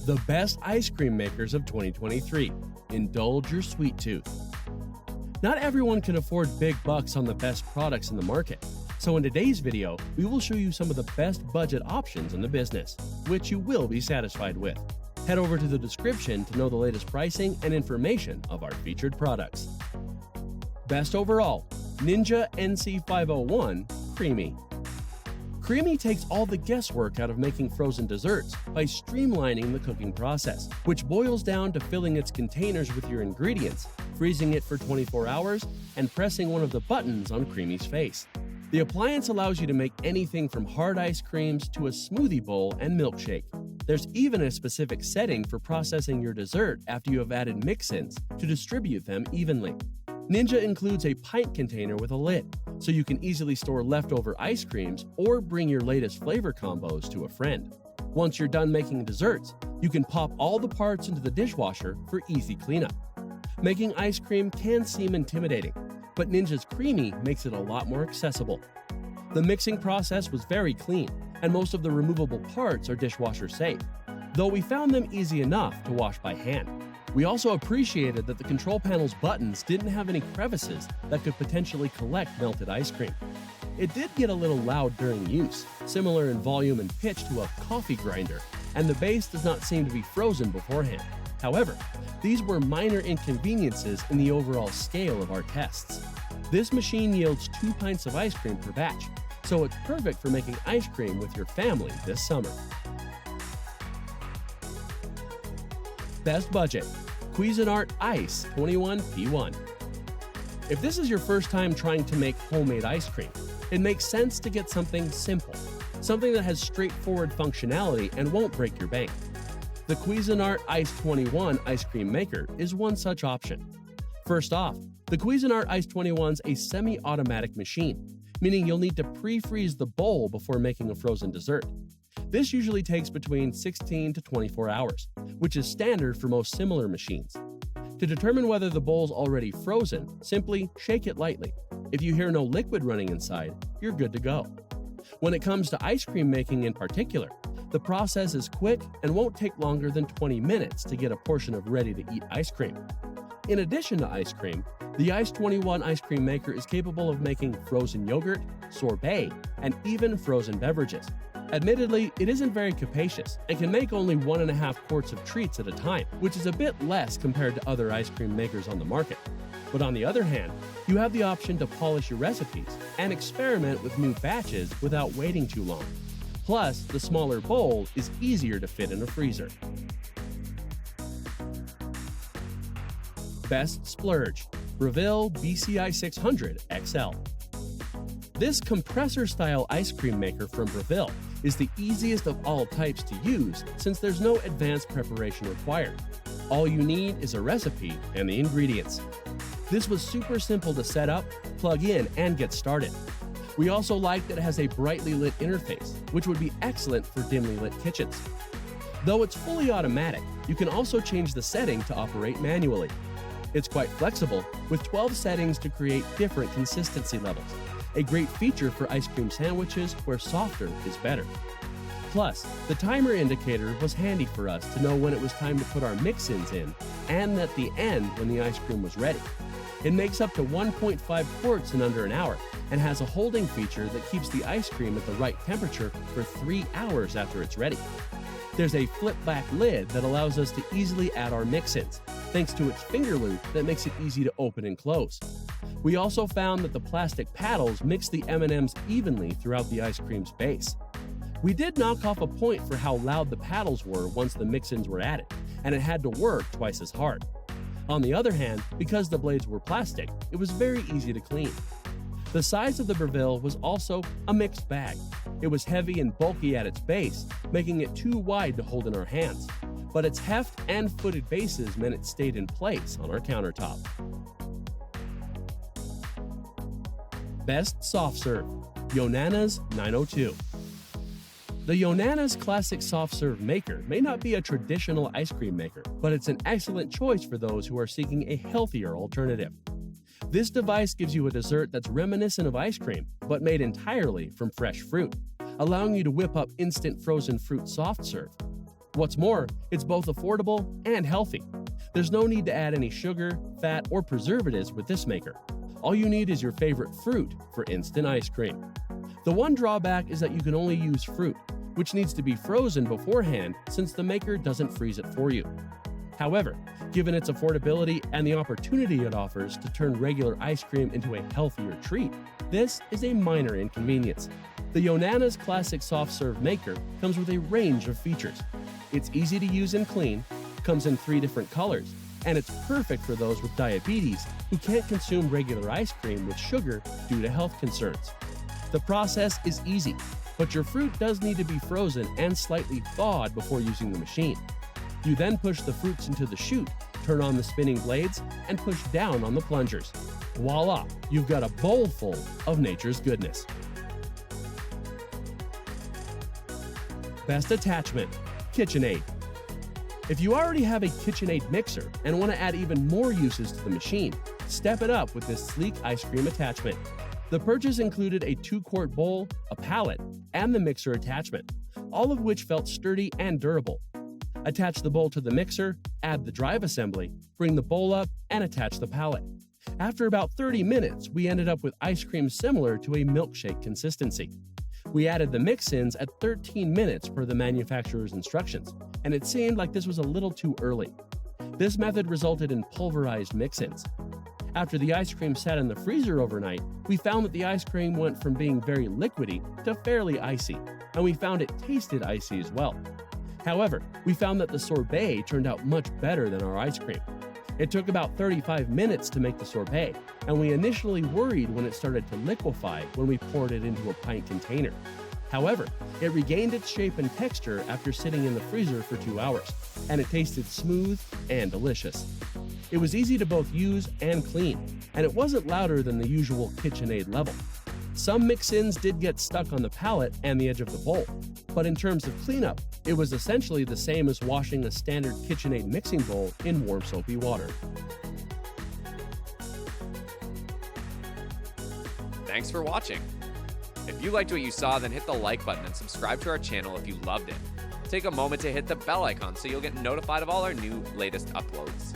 The best ice cream makers of 2023. Indulge your sweet tooth. Not everyone can afford big bucks on the best products in the market. So in today's video, we will show you some of the best budget options in the business, which you will be satisfied with. Head over to the description to know the latest pricing and information of our featured products. Best overall, Ninja NC501 CREAMi. CREAMi takes all the guesswork out of making frozen desserts by streamlining the cooking process, which boils down to filling its containers with your ingredients, freezing it for 24 hours, and pressing one of the buttons on CREAMi's face. The appliance allows you to make anything from hard ice creams to a smoothie bowl and milkshake. There's even a specific setting for processing your dessert after you have added mix-ins to distribute them evenly. Ninja includes a pint container with a lid, so you can easily store leftover ice creams or bring your latest flavor combos to a friend. Once you're done making desserts, you can pop all the parts into the dishwasher for easy cleanup. Making ice cream can seem intimidating, but Ninja's CREAMi makes it a lot more accessible. The mixing process was very clean, and most of the removable parts are dishwasher safe, though we found them easy enough to wash by hand. We also appreciated that the control panel's buttons didn't have any crevices that could potentially collect melted ice cream. It did get a little loud during use, similar in volume and pitch to a coffee grinder, and the base does not seem to be frozen beforehand. However, these were minor inconveniences in the overall scale of our tests. This machine yields 2 pints of ice cream per batch, so it's perfect for making ice cream with your family this summer. Best budget, Cuisinart Ice 21P1. If this is your first time trying to make homemade ice cream, it makes sense to get something simple, something that has straightforward functionality and won't break your bank. The Cuisinart Ice 21 ice cream maker is one such option. First off, the Cuisinart Ice 21's a semi-automatic machine, meaning you'll need to pre-freeze the bowl before making a frozen dessert. This usually takes between 16 to 24 hours, which is standard for most similar machines. To determine whether the bowl's already frozen, simply shake it lightly. If you hear no liquid running inside, you're good to go. When it comes to ice cream making in particular, the process is quick and won't take longer than 20 minutes to get a portion of ready-to-eat ice cream. In addition to ice cream, the Ice 21 ice cream maker is capable of making frozen yogurt, sorbet, and even frozen beverages. Admittedly, it isn't very capacious and can make only 1.5 quarts of treats at a time, which is a bit less compared to other ice cream makers on the market. But on the other hand, you have the option to polish your recipes and experiment with new batches without waiting too long. Plus, the smaller bowl is easier to fit in a freezer. Best Splurge, Breville BCI 600 XL. This compressor-style ice cream maker from Breville is the easiest of all types to use since there's no advanced preparation required. All you need is a recipe and the ingredients. This was super simple to set up, plug in, and get started. We also like that it has a brightly lit interface, which would be excellent for dimly lit kitchens. Though it's fully automatic, you can also change the setting to operate manually. It's quite flexible, with 12 settings to create different consistency levels, a great feature for ice cream sandwiches where softer is better. Plus, the timer indicator was handy for us to know when it was time to put our mix-ins in, and at the end when the ice cream was ready. It makes up to 1.5 quarts in under an hour, and has a holding feature that keeps the ice cream at the right temperature for 3 hours after it's ready. There's a flip-back lid that allows us to easily add our mix-ins, thanks to its finger loop that makes it easy to open and close. We also found that the plastic paddles mix the M&Ms evenly throughout the ice cream's base. We did knock off a point for how loud the paddles were once the mix-ins were added, and it had to work twice as hard. On the other hand, because the blades were plastic, it was very easy to clean. The size of the Breville was also a mixed bag. It was heavy and bulky at its base, making it too wide to hold in our hands, but its heft and footed bases meant it stayed in place on our countertop. Best Soft Serve, Yonanas 902. The Yonanas Classic Soft Serve Maker may not be a traditional ice cream maker, but it's an excellent choice for those who are seeking a healthier alternative. This device gives you a dessert that's reminiscent of ice cream, but made entirely from fresh fruit, allowing you to whip up instant frozen fruit soft serve. What's more, it's both affordable and healthy. There's no need to add any sugar, fat, or preservatives with this maker. All you need is your favorite fruit for instant ice cream. The one drawback is that you can only use fruit, which needs to be frozen beforehand since the maker doesn't freeze it for you. However, given its affordability and the opportunity it offers to turn regular ice cream into a healthier treat, this is a minor inconvenience. The Yonanas Classic Soft Serve Maker comes with a range of features. It's easy to use and clean, comes in 3 different colors, and it's perfect for those with diabetes who can't consume regular ice cream with sugar due to health concerns. The process is easy, but your fruit does need to be frozen and slightly thawed before using the machine. You then push the fruits into the chute, turn on the spinning blades, and push down on the plungers. Voila, you've got a bowl full of nature's goodness. Best attachment, KitchenAid. If you already have a KitchenAid mixer and want to add even more uses to the machine, step it up with this sleek ice cream attachment. The purchase included a 2-quart bowl, a pallet, and the mixer attachment, all of which felt sturdy and durable. Attach the bowl to the mixer, add the drive assembly, bring the bowl up, and attach the pallet. After about 30 minutes, we ended up with ice cream similar to a milkshake consistency. We added the mix-ins at 13 minutes per the manufacturer's instructions, and it seemed like this was a little too early. This method resulted in pulverized mix-ins. After the ice cream sat in the freezer overnight, we found that the ice cream went from being very liquidy to fairly icy, and we found it tasted icy as well. However, we found that the sorbet turned out much better than our ice cream. It took about 35 minutes to make the sorbet, and we initially worried when it started to liquefy when we poured it into a pint container. However, it regained its shape and texture after sitting in the freezer for 2 hours, and it tasted smooth and delicious. It was easy to both use and clean, and it wasn't louder than the usual KitchenAid level. Some mix-ins did get stuck on the pallet and the edge of the bowl, but in terms of cleanup, it was essentially the same as washing a standard KitchenAid mixing bowl in warm soapy water. Thanks for watching. If you liked what you saw, then hit the like button and subscribe to our channel if you loved it. Take a moment to hit the bell icon so you'll get notified of all our new latest uploads.